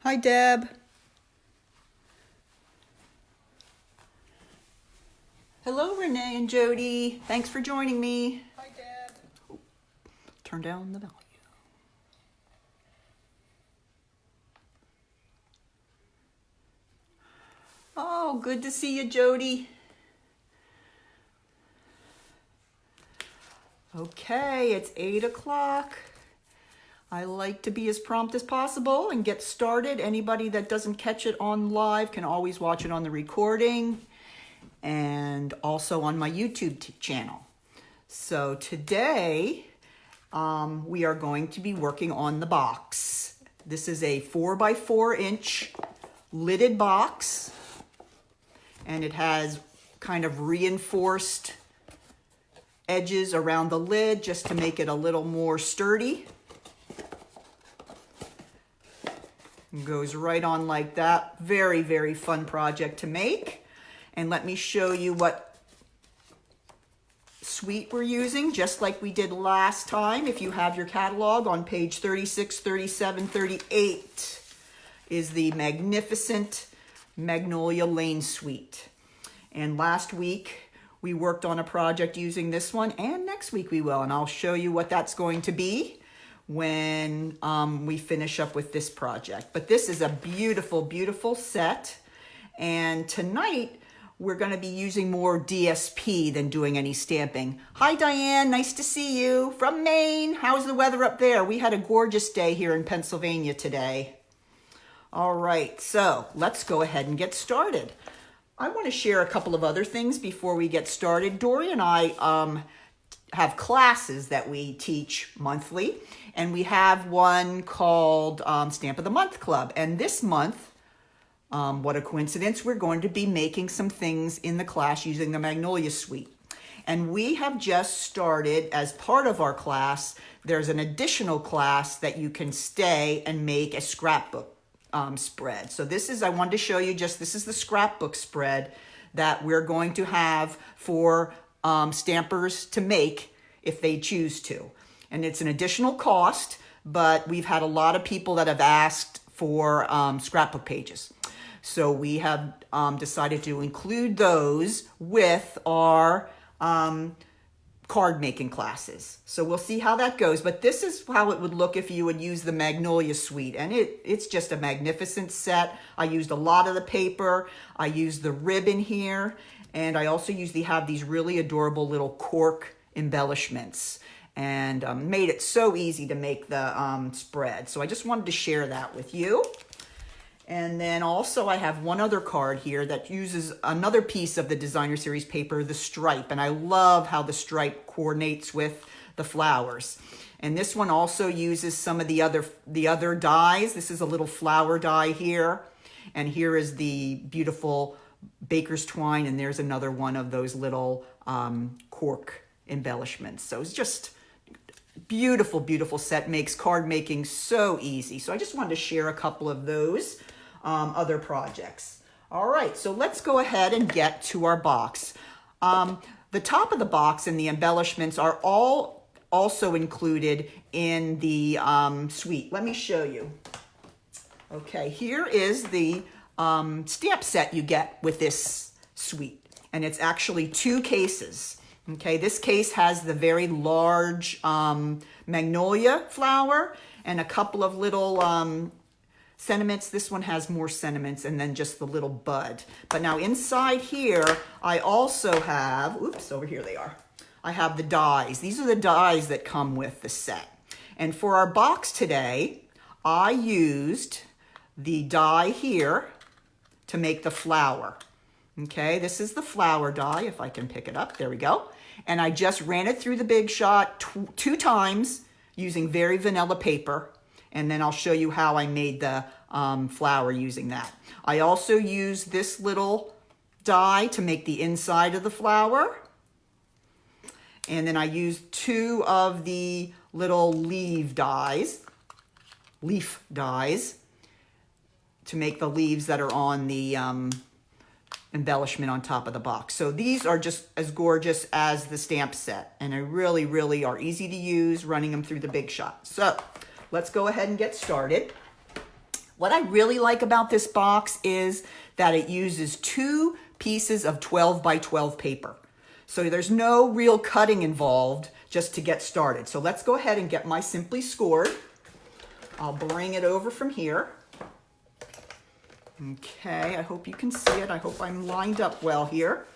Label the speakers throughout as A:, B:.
A: Hi, Deb. Hello, Renee and Jody. Thanks for joining me.
B: Hi, Deb.
A: Oh, turn down the volume. Oh, good to see you, Jody. Okay, it's 8 o'clock. I like to be as prompt as possible and get started. Anybody that doesn't catch it on live can always watch it on the recording and also on my YouTube channel. So today we are going to be working on the box. This is a 4x4 inch lidded box, and it has kind of reinforced edges around the lid just to make it a little more sturdy. It goes right on like that. Very, very fun project to make. And let me show you what suite we're using, just like we did last time. If you have your catalog, on page 36, 37, 38 is the magnificent Magnolia Lane Suite. And last week we worked on a project using this one, and next week we will. And I'll show you what that's going to be when we finish up with this project. But this is a beautiful, beautiful set. And tonight we're going to be using more DSP than doing any stamping. Hi, Diane. Nice to see you from Maine. How's the weather up there? We had a gorgeous day here in Pennsylvania today. All right, so let's go ahead and get started. I want to share a couple of other things before we get started. Dory and I have classes that we teach monthly, and we have one called Stamp of the Month Club. And this month, what a coincidence, we're going to be making some things in the class using the Magnolia Suite. And we have just started, as part of our class, there's an additional class that you can stay and make a scrapbook spread. So this is, I wanted to show you this is the scrapbook spread that we're going to have for stampers to make if they choose to. And it's an additional cost, but we've had a lot of people that have asked for scrapbook pages. So we have decided to include those with our card making classes. So we'll see how that goes. But this is how it would look if you would use the Magnolia Suite. And it's just a magnificent set. I used a lot of the paper. I used the ribbon here. And I also have these really adorable little cork embellishments. And made it so easy to make the spread. So I just wanted to share that with you. And then also I have one other card here that uses another piece of the Designer Series paper, the stripe. And I love how the stripe coordinates with the flowers. And this one also uses some of the other dies. This is a little flower die here. And here is the beautiful baker's twine. And there's another one of those little cork embellishments. So it's just beautiful, beautiful set. Makes card making so easy. So I just wanted to share a couple of those other projects. All right, so let's go ahead and get to our box. The top of the box and the embellishments are all also included in the suite. Let me show you. Okay, here is the stamp set you get with this suite. And it's actually 2 cases. Okay, this case has the very large magnolia flower and a couple of little sentiments. This one has more sentiments and then just the little bud. But now inside here, I also have, oops, over here they are. I have the dies. These are the dies that come with the set. And for our box today, I used the die here to make the flower. Okay, this is the flower die, if I can pick it up. There we go. And I just ran it through the Big Shot 2 times using very vanilla paper. And then I'll show you how I made the flower using that. I also used this little die to make the inside of the flower. And then I used 2 of the little leaf dies to make the leaves that are on the embellishment on top of the box. So these are just as gorgeous as the stamp set, and they really, really are easy to use running them through the Big Shot. So let's go ahead and get started. What I really like about this box is that it uses 2 pieces of 12 by 12 paper. So there's no real cutting involved just to get started. So let's go ahead and get my Simply Scored. I'll bring it over from here. Okay, I hope you can see it. I hope I'm lined up well here.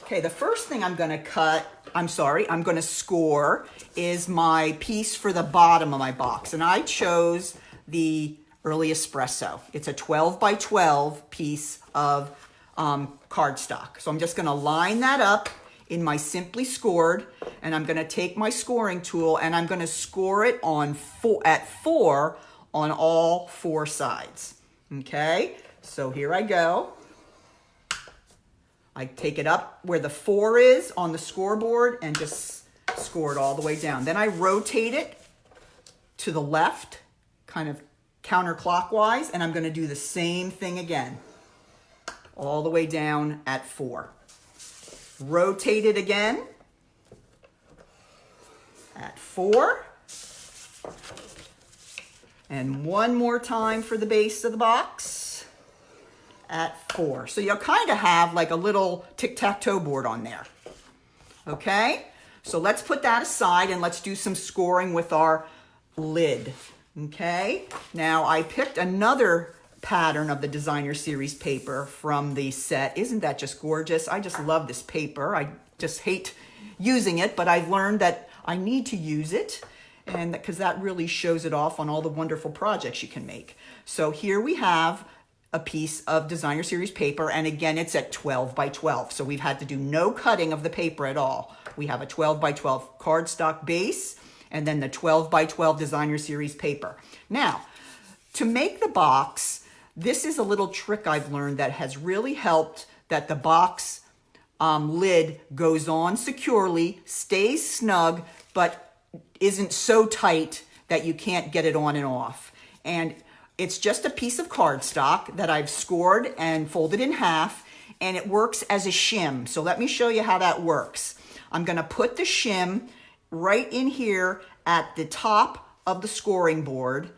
A: Okay, the first thing I'm going to score is my piece for the bottom of my box. And I chose the Early Espresso. It's a 12 by 12 piece of cardstock. So I'm just going to line that up in my Simply Scored, and I'm going to take my scoring tool and I'm going to score it at 4 on all 4 sides. Okay, so here I go. I take it up where the 4 is on the scoreboard and just score it all the way down. Then I rotate it to the left, kind of counterclockwise, and I'm going to do the same thing again, all the way down at 4. Rotate it again at 4. And one more time for the base of the box at 4. So you'll kind of have like a little tic-tac-toe board on there. Okay, so let's put that aside and let's do some scoring with our lid. Okay, now I picked another pattern of the Designer Series paper from the set. Isn't that just gorgeous? I just love this paper. I just hate using it, but I've learned that I need to use it, and because that really shows it off on all the wonderful projects you can make. So here we have a piece of Designer Series paper, and again, it's at 12 by 12. So we've had to do no cutting of the paper at all. We have a 12 by 12 cardstock base, and then the 12 by 12 Designer Series paper. Now, to make the box, this is a little trick I've learned that has really helped, that the box lid goes on securely, stays snug, but isn't so tight that you can't get it on and off. And it's just a piece of cardstock that I've scored and folded in half, and it works as a shim. So let me show you how that works. I'm going to put the shim right in here at the top of the scoring board,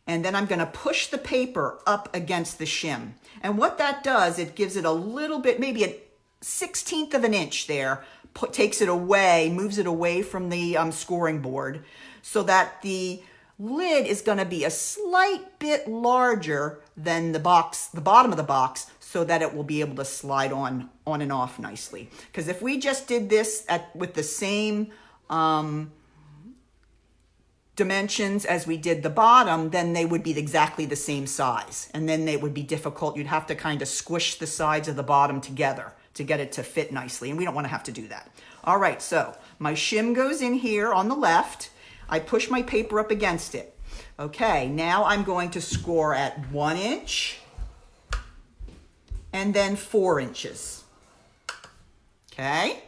A: and then I'm going to push the paper up against the shim. And what that does, it gives it a little bit, maybe a 1/16 of an inch there, takes it away, moves it away from the scoring board, so that the lid is going to be a slight bit larger than the box, the bottom of the box, so that it will be able to slide on and off nicely. Because if we just did this with the same dimensions as we did the bottom, then they would be exactly the same size, and then they would be difficult. You'd have to kind of squish the sides of the bottom together to get it to fit nicely, and we don't want to have to do that. All right, so my shim goes in here on the left. I push my paper up against it. Okay, now I'm going to score at 1 inch and then 4 inches. Okay,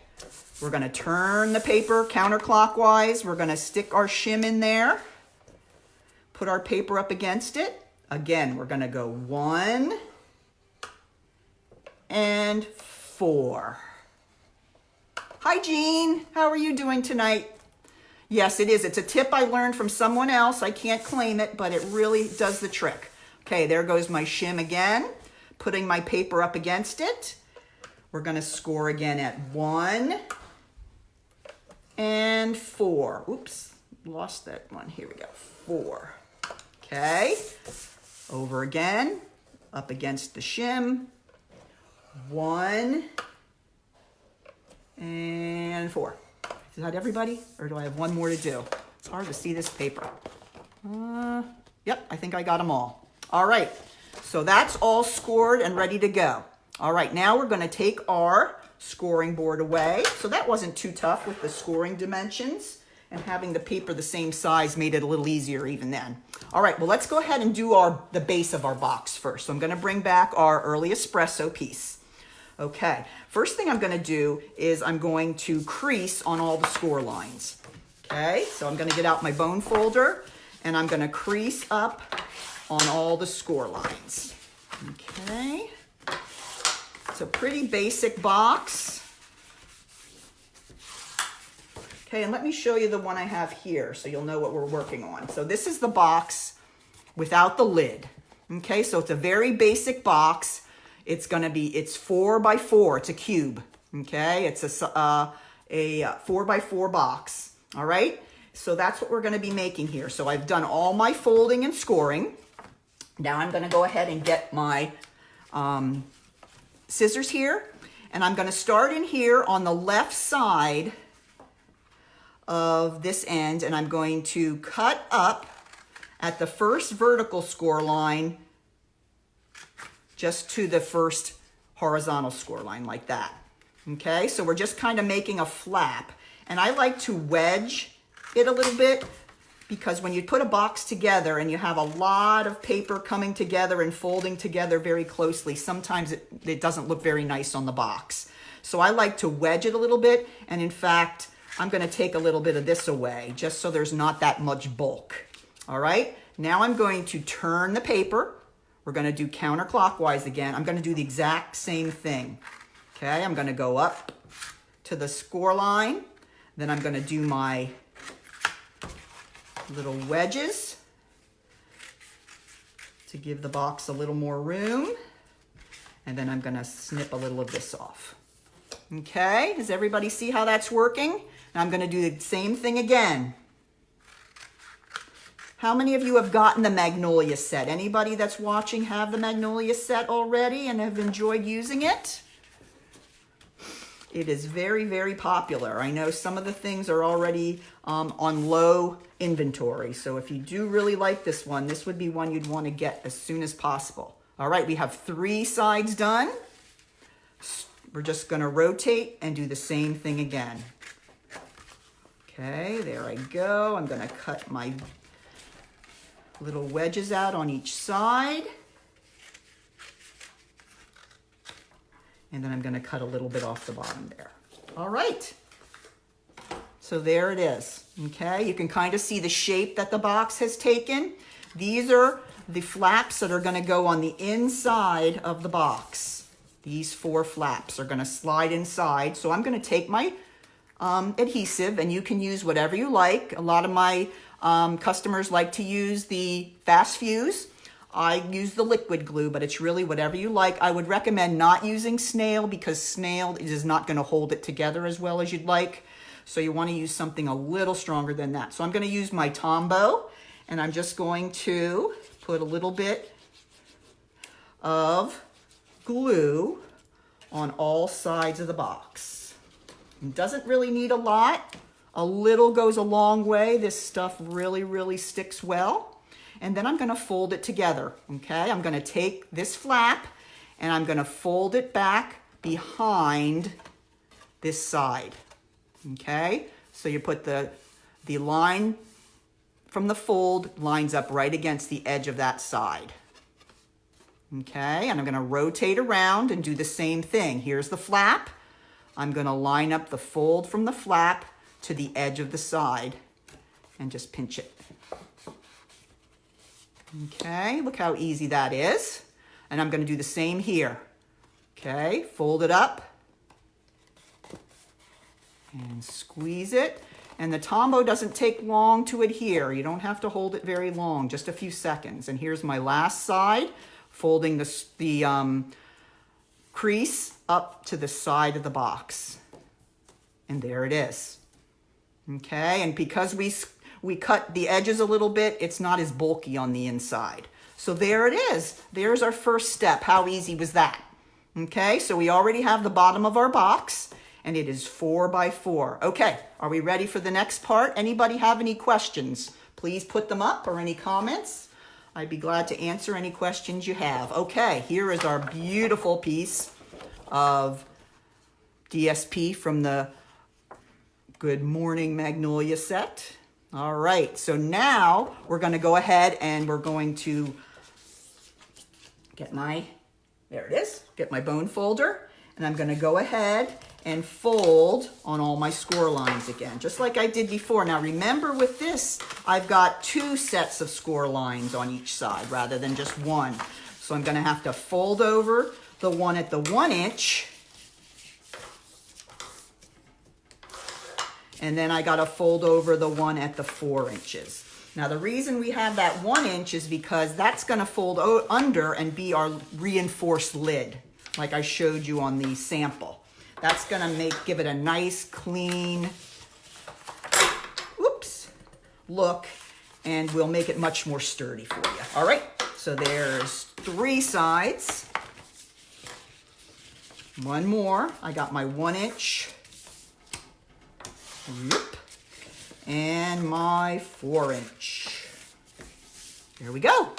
A: we're going to turn the paper counterclockwise. We're going to stick our shim in there, put our paper up against it. Again, we're going to go 1 and 4. Hi, Jean. How are you doing tonight? Yes, it is. It's a tip I learned from someone else. I can't claim it, but it really does the trick. Okay, there goes my shim again, putting my paper up against it. We're going to score again at 1 and 4. Oops, lost that one. Here we go. 4. Okay, over again, up against the shim. 1 and 4. Is that everybody? Or do I have one more to do? It's hard to see this paper. Yep, I think I got them all. All right, so that's all scored and ready to go. All right, now we're going to take our scoring board away. So that wasn't too tough with the scoring dimensions, and having the paper the same size made it a little easier even then. All right, well, let's go ahead and do the base of our box first. So I'm going to bring back our Early Espresso piece. Okay, first thing I'm going to do is I'm going to crease on all the score lines. Okay, so I'm going to get out my bone folder and I'm going to crease up on all the score lines. Okay, it's a pretty basic box. Okay, and let me show you the one I have here so you'll know what we're working on. So this is the box without the lid. Okay, so it's a very basic box. It's 4 by 4. It's a cube. Okay, it's a 4 by 4 box. All right, so that's what we're going to be making here. So I've done all my folding and scoring. Now I'm going to go ahead and get my scissors here, and I'm going to start in here on the left side of this end, and I'm going to cut up at the first vertical score line just to the first horizontal score line like that. Okay, so we're just kind of making a flap, and I like to wedge it a little bit because when you put a box together and you have a lot of paper coming together and folding together very closely, sometimes it doesn't look very nice on the box. So I like to wedge it a little bit, and in fact, I'm going to take a little bit of this away just so there's not that much bulk. All right, now I'm going to turn the paper. We're going to do counterclockwise again. I'm going to do the exact same thing. Okay, I'm going to go up to the score line. Then I'm going to do my little wedges to give the box a little more room. And then I'm going to snip a little of this off. Okay, does everybody see how that's working? And I'm going to do the same thing again. How many of you have gotten the Magnolia set? Anybody that's watching have the Magnolia set already and have enjoyed using it? It is very, very popular. I know some of the things are already on low inventory. So if you do really like this one, this would be one you'd want to get as soon as possible. All right, we have 3 sides done. We're just going to rotate and do the same thing again. Okay, there I go. I'm going to cut my little wedges out on each side. And then I'm going to cut a little bit off the bottom there. All right. So there it is. Okay, you can kind of see the shape that the box has taken. These are the flaps that are going to go on the inside of the box. These 4 flaps are going to slide inside. So I'm going to take my adhesive, and you can use whatever you like. A lot of my customers like to use the fast fuse. I use the liquid glue, but it's really whatever you like. I would recommend not using snail because snail is not going to hold it together as well as you'd like. So you want to use something a little stronger than that. So I'm going to use my Tombow, and I'm just going to put a little bit of glue on all sides of the box. It doesn't really need a lot. A little goes a long way. This stuff really, really sticks well. And then I'm going to fold it together, okay? I'm going to take this flap and I'm going to fold it back behind this side, okay? So you put the line from the fold lines up right against the edge of that side, okay? And I'm going to rotate around and do the same thing. Here's the flap. I'm going to line up the fold from the flap to the edge of the side and just pinch it. Okay, look how easy that is. And I'm going to do the same here. Okay, fold it up and squeeze it. And the Tombow doesn't take long to adhere. You don't have to hold it very long, just a few seconds. And here's my last side, folding the crease up to the side of the box. And there it is. Okay, and because we cut the edges a little bit, it's not as bulky on the inside. So there it is. There's our first step. How easy was that? Okay, so we already have the bottom of our box, and it is 4 by 4. Okay, are we ready for the next part? Anybody have any questions? Please put them up or any comments. I'd be glad to answer any questions you have. Okay, here is our beautiful piece of DSP from the Good Morning Magnolia set. All right, so now we're going to go ahead and we're going to get my bone folder, and I'm going to go ahead and fold on all my score lines again, just like I did before. Now remember, with this, I've got 2 sets of score lines on each side rather than just 1. So I'm going to have to fold over the one at the 1 inch, and then I got to fold over the one at the 4 inches. Now the reason we have that 1 inch is because that's gonna fold under and be our reinforced lid, like I showed you on the sample. That's gonna give it a nice, clean, look, and we'll make it much more sturdy for you. All right, so there's 3 sides. One more. I got my 1 inch. Yep. And my 4 inch. There we go.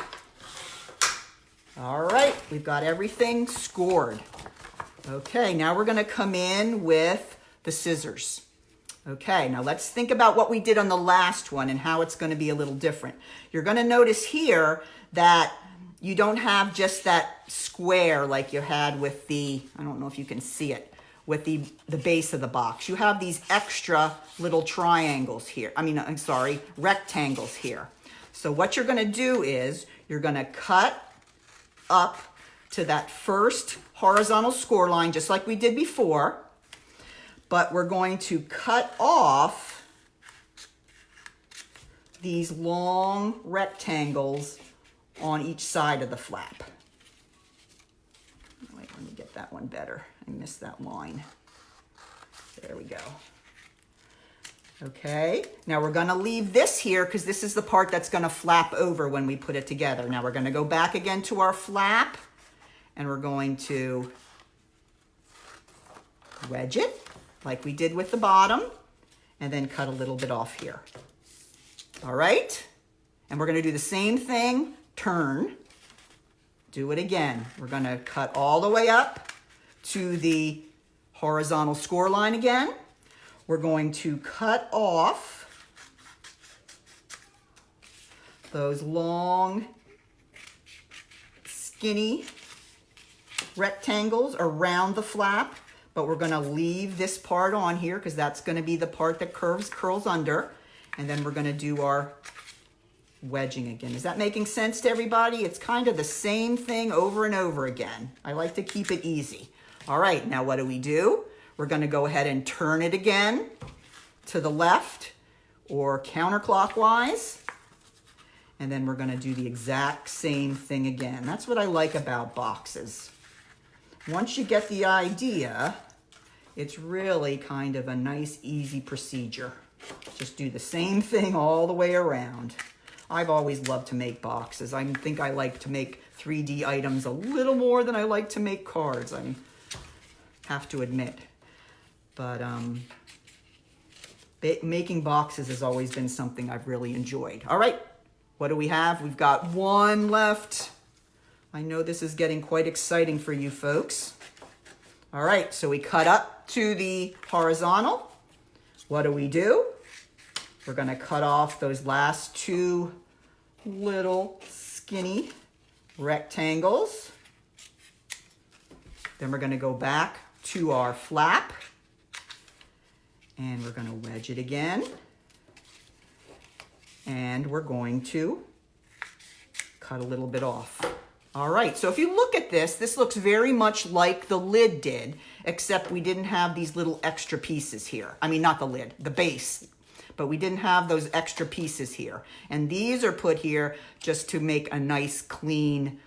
A: All right, we've got everything scored. Okay, now we're gonna come in with the scissors. Okay, now let's think about what we did on the last one and how it's gonna be a little different. You're gonna notice here that you don't have just that square like you had with the, I don't know if you can see it, with the base of the box. You have these extra little triangles here. I'm sorry, rectangles here. So what you're gonna do is, you're gonna cut up to that first horizontal score line, just like we did before, but we're going to cut off these long rectangles on each side of the flap. Wait, let me get that one better. I missed that line. There we go. Okay, now we're gonna leave this here because this is the part that's gonna flap over when we put it together. Now we're gonna go back again to our flap and we're going to wedge it like we did with the bottom, and then cut a little bit off here. All right, and we're gonna do the same thing, turn, do it again. We're gonna cut all the way up to the horizontal score line again. We're going to cut off those long, skinny rectangles around the flap, but we're gonna leave this part on here because that's gonna be the part that curls under, and then we're gonna do our wedging again. Is that making sense to everybody? It's kind of the same thing over and over again. I like to keep it easy. All right, now what do? We're gonna go ahead and turn it again to the left or counterclockwise, and then we're gonna do the exact same thing again. That's what I like about boxes. Once you get the idea, it's really kind of a nice, easy procedure. Just do the same thing all the way around. I've always loved to make boxes. I think I like to make 3D items a little more than I like to make cards, I have to admit. But making boxes has always been something I've really enjoyed. All right, what do we have? We've got 1 left. I know this is getting quite exciting for you folks. All right, so we cut up to the horizontal. What do? We're gonna cut off those last 2 little skinny rectangles. Then we're gonna go back to our flap and we're gonna wedge it again. And we're going to cut a little bit off. All right, so if you look at this, this looks very much like the lid did, except we didn't have these little extra pieces here. I mean, not the lid, the base, but we didn't have those extra pieces here. And these are put here just to make a nice, clean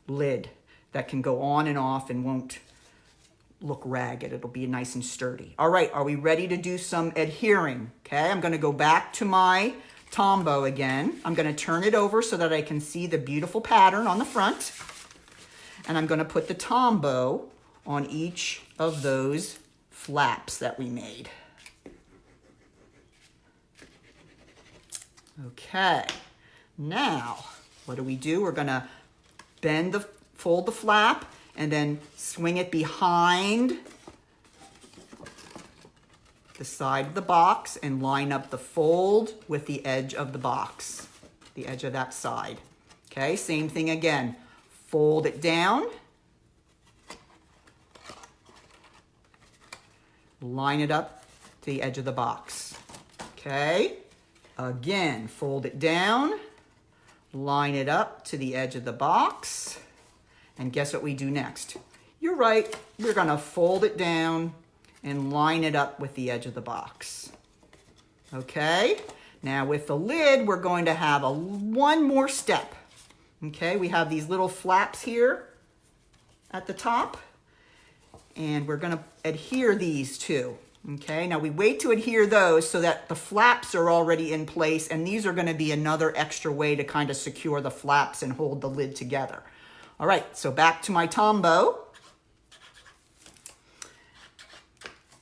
A: lid that can go on and off and won't look ragged. It'll be nice and sturdy. All right, are we ready to do some adhering? Okay, I'm gonna go back to my Tombow again. I'm gonna turn it over so that I can see the beautiful pattern on the front. And I'm gonna put the Tombow on each of those flaps that we made. Okay, now what do? We're gonna fold the flap and then swing it behind the side of the box and line up the fold with the edge of the box, the edge of that side. Okay, same thing again. Fold it down, line it up to the edge of the box. Okay, again, fold it down, line it up to the edge of the box, and guess what we do next? You're right, we're gonna fold it down and line it up with the edge of the box. Okay, Now with the lid, we're going to have one more step. Okay, we have these little flaps here at the top, and we're going to adhere these two. Okay, now we wait to adhere those so that the flaps are already in place, and these are going to be another extra way to kind of secure the flaps and hold the lid together. All right, so back to my Tombow.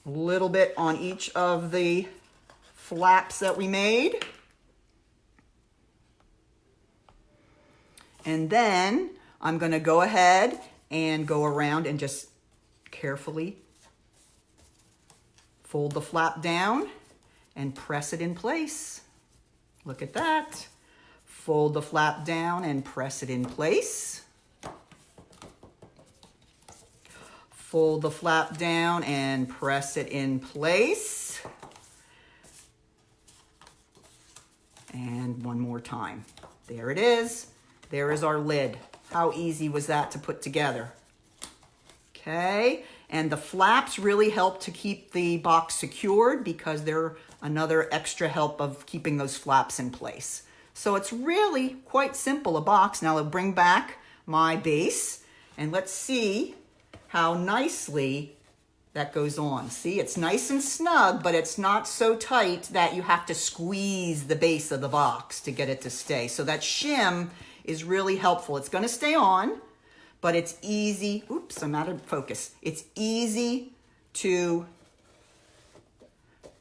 A: A little bit on each of the flaps that we made. And then I'm going to go ahead and go around and just carefully fold the flap down and press it in place. Look at that. Fold the flap down and press it in place. Fold the flap down and press it in place. And one more time. There it is. There is our lid. How easy was that to put together? Okay, and the flaps really help to keep the box secured because they're another extra help of keeping those flaps in place. So it's really quite simple, a box. Now I'll bring back my base and let's see how nicely that goes on. See, it's nice and snug, but it's not so tight that you have to squeeze the base of the box to get it to stay. So that shim is really helpful. It's going to stay on, but it's easy. Oops, I'm out of focus. It's easy to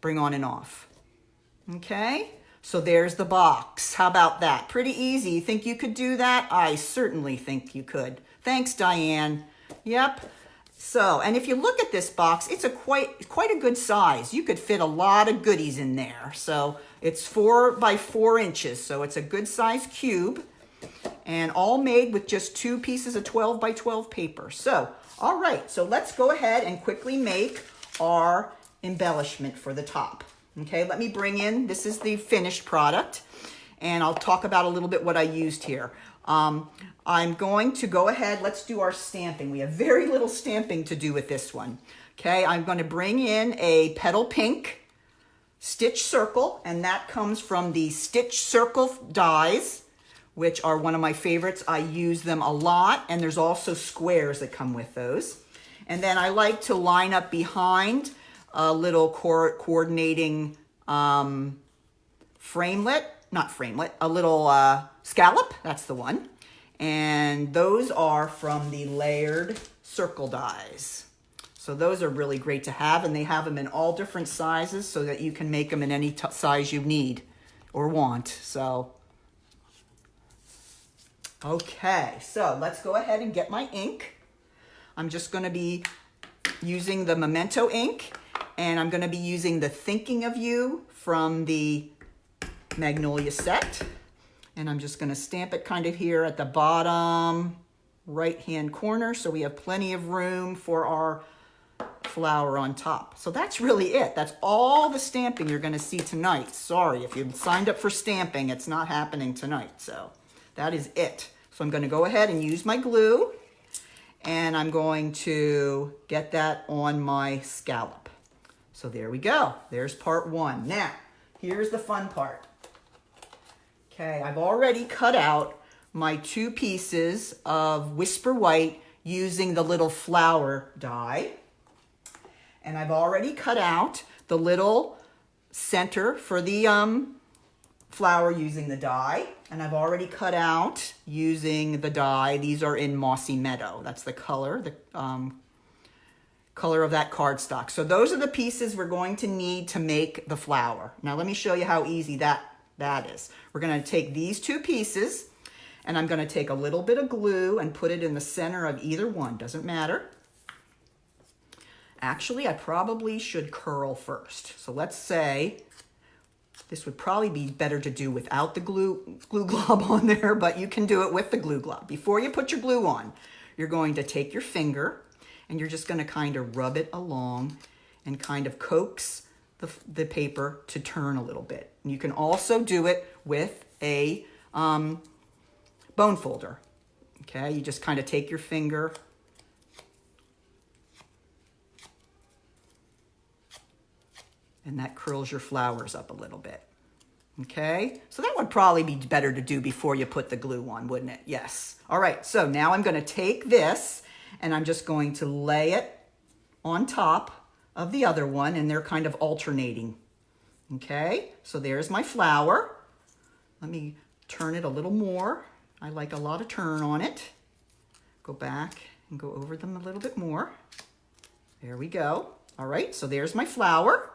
A: bring on and off. Okay, so there's the box. How about that? Pretty easy. You think you could do that? I certainly think you could. Thanks, Diane. Yep. So, and if you look at this box, it's quite a good size. You could fit a lot of goodies in there. So it's 4 by 4 inches. So it's a good size cube. And all made with just 2 pieces of 12 by 12 paper. So, all right, so let's go ahead and quickly make our embellishment for the top. Okay, let me bring in, this is the finished product, and I'll talk about a little bit what I used here. I'm going to go ahead, let's do our stamping. We have very little stamping to do with this one. Okay, I'm going to bring in a petal pink stitch circle, and that comes from the Stitch Circle dies, which are one of my favorites. I use them a lot, and there's also squares that come with those. And then I like to line up behind a little coordinating framelit, not framelit, a little scallop, that's the one. And those are from the layered circle dies. So those are really great to have, and they have them in all different sizes so that you can make them in any size you need or want. So okay, so let's go ahead and get my ink. I'm just going to be using the Memento ink, and I'm going to be using the Thinking of You from the Magnolia set. And I'm just going to stamp it kind of here at the bottom right-hand corner so we have plenty of room for our flower on top. So that's really it. That's all the stamping you're going to see tonight. Sorry, if you signed up for stamping, it's not happening tonight. So that is it. So I'm going to go ahead and use my glue, and I'm going to get that on my scallop. So there we go. There's part 1. Now, here's the fun part. Okay, I've already cut out my 2 pieces of Whisper White using the little flower die. And I've already cut out the little center for the flower using the die. And I've already cut out using the die. These are in Mossy Meadow. That's the color of that cardstock. So those are the pieces we're going to need to make the flower. Now let me show you how easy that is. We're going to take these 2 pieces, and I'm going to take a little bit of glue and put it in the center of either one. Doesn't matter. Actually, I probably should curl first. So let's say this would probably be better to do without the glue glob on there, but you can do it with the glue glob. Before you put your glue on, you're going to take your finger and you're just going to kind of rub it along and kind of coax the paper to turn a little bit. And you can also do it with a bone folder. Okay, you just kind of take your finger and that curls your flowers up a little bit. Okay, so that would probably be better to do before you put the glue on, wouldn't it? Yes. All right, so now I'm going to take this and I'm just going to lay it on top of the other one, and they're kind of alternating. Okay, so there's my flower. Let me turn it a little more. I like a lot of turn on it. Go back and go over them a little bit more. There we go. All right, so there's my flower.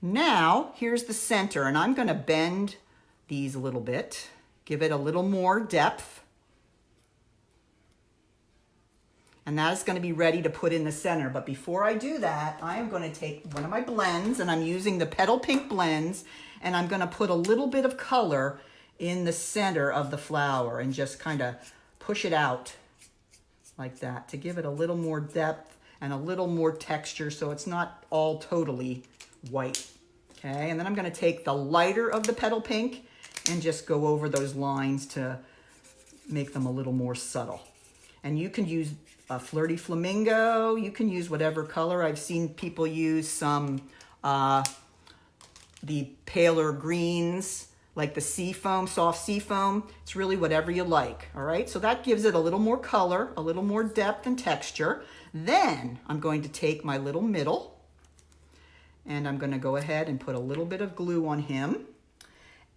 A: Now, here's the center, and I'm going to bend these a little bit, give it a little more depth. And that is going to be ready to put in the center. But before I do that, I am going to take one of my blends, and I'm using the Petal Pink blends, and I'm going to put a little bit of color in the center of the flower and just kind of push it out like that to give it a little more depth and a little more texture so it's not all totally white. Okay, and then I'm going to take the lighter of the Petal Pink and just go over those lines to make them a little more subtle. And you can use a Flirty Flamingo, you can use whatever color. I've seen people use some the paler greens, like the sea foam, soft sea foam. It's really whatever you like, all right? So that gives it a little more color, a little more depth and texture. Then I'm going to take my little middle, and I'm going to go ahead and put a little bit of glue on him,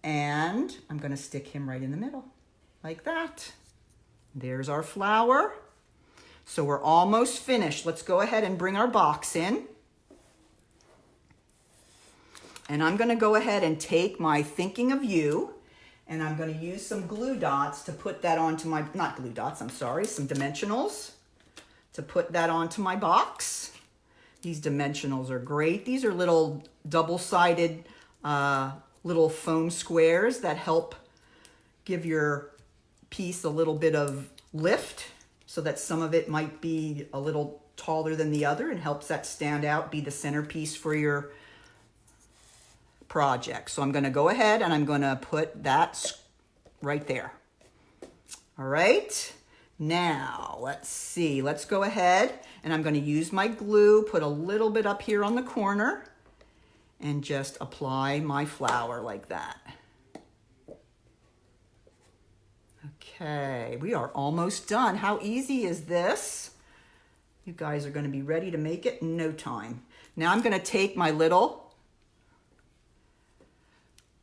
A: and I'm going to stick him right in the middle, like that. There's our flower. So we're almost finished. Let's go ahead and bring our box in. And I'm going to go ahead and take my Thinking of You, and I'm going to use some glue dots to put that onto my, not glue dots, I'm sorry, some dimensionals to put that onto my box. These dimensionals are great. These are little double-sided little foam squares that help give your piece a little bit of lift so that some of it might be a little taller than the other and helps that stand out, be the centerpiece for your project. So I'm going to go ahead and I'm going to put that right there. All right. Now, let's see. Let's go ahead and I'm going to use my glue, put a little bit up here on the corner, and just apply my flower like that. Okay, we are almost done. How easy is this? You guys are going to be ready to make it in no time. Now I'm going to take my little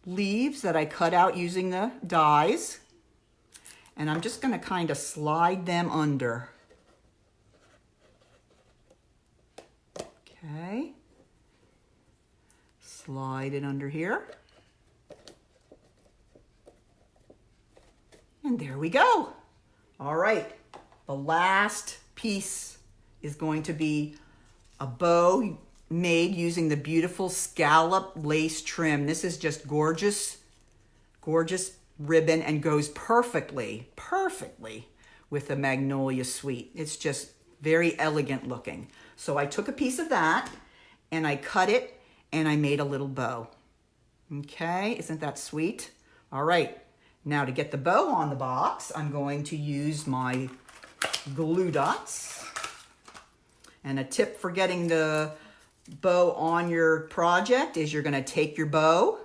A: leaves that I cut out using the dies, and I'm just going to kind of slide them under. Okay. Slide it under here. And there we go. All right. The last piece is going to be a bow made using the beautiful scallop lace trim. This is just gorgeous, gorgeous ribbon and goes perfectly, perfectly with the Magnolia Suite. It's just very elegant looking. So I took a piece of that and I cut it and I made a little bow. Okay, isn't that sweet? All right, now to get the bow on the box, I'm going to use my glue dots. And a tip for getting the bow on your project is you're gonna take your bow,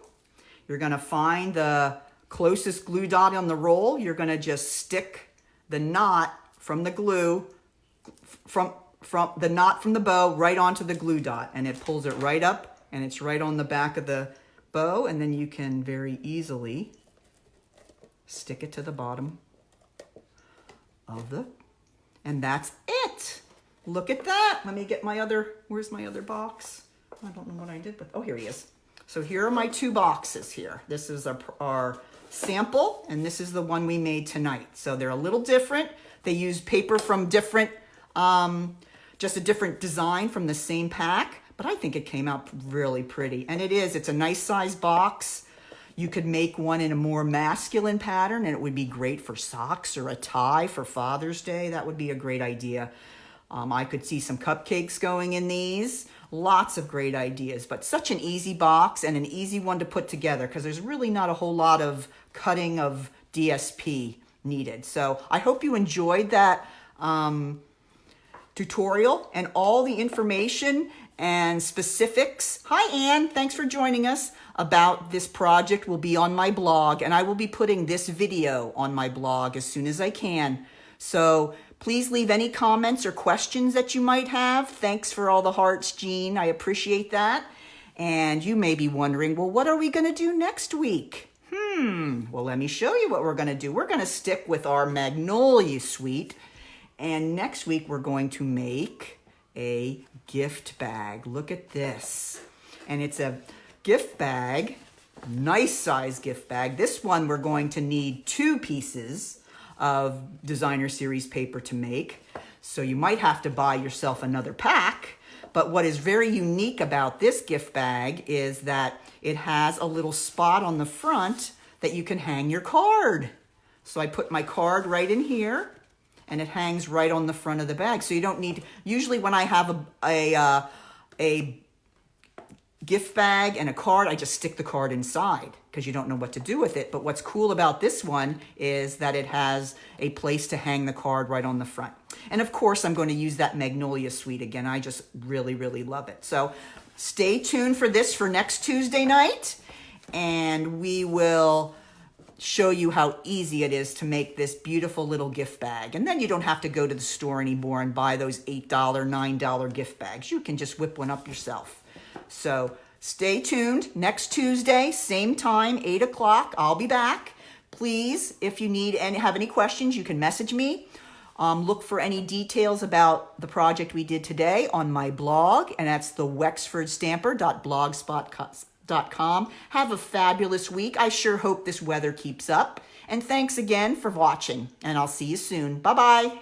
A: you're gonna find the closest glue dot on the roll, you're gonna just stick the knot from the glue, from the knot from the bow right onto the glue dot, and it pulls it right up and it's right on the back of the bow, and then you can very easily stick it to the bottom of the, and that's it. Look at that. Let me get my other, where's my other box? I don't know what I did, but, oh, here he is. So here are my two boxes here. This is our sample, and this is the one we made tonight. So they're a little different. They use paper from different, just a different design from the same pack, but I think it came out really pretty. And it's a nice size box. You could make one in a more masculine pattern, and it would be great for socks or a tie for Father's Day. That would be a great idea. I could see some cupcakes going in these. Lots of great ideas, but such an easy box and an easy one to put together because there's really not a whole lot of cutting of DSP needed. So I hope you enjoyed that tutorial and all the information and specifics. Hi, Anne. Thanks for joining us. About this project will be on my blog, and I will be putting this video on my blog as soon as I can. So please leave any comments or questions that you might have. Thanks for all the hearts, Jean. I appreciate that. And you may be wondering, well, what are we going to do next week? Well, let me show you what we're going to do. We're going to stick with our Magnolia Suite. And next week, we're going to make a gift bag. Look at this. And it's a gift bag, nice size gift bag. This one, we're going to need 2 pieces of designer series paper to make. So you might have to buy yourself another pack. But what is very unique about this gift bag is that it has a little spot on the front that you can hang your card. So I put my card right in here, and it hangs right on the front of the bag. So you don't need, usually when I have a gift bag and a card, I just stick the card inside because you don't know what to do with it. But what's cool about this one is that it has a place to hang the card right on the front. And of course, I'm going to use that Magnolia Suite again. I just really, really love it. So stay tuned for this for next Tuesday night, and we will show you how easy it is to make this beautiful little gift bag. And then you don't have to go to the store anymore and buy those $8, $9 gift bags. You can just whip one up yourself. So stay tuned. Next Tuesday, same time, 8 o'clock. I'll be back. Please, if you need and have any questions, you can message me. Look for any details about the project we did today on my blog, and that's the wexfordstamper.blogspot.com. Have a fabulous week. I sure hope this weather keeps up. And thanks again for watching, and I'll see you soon. Bye-bye.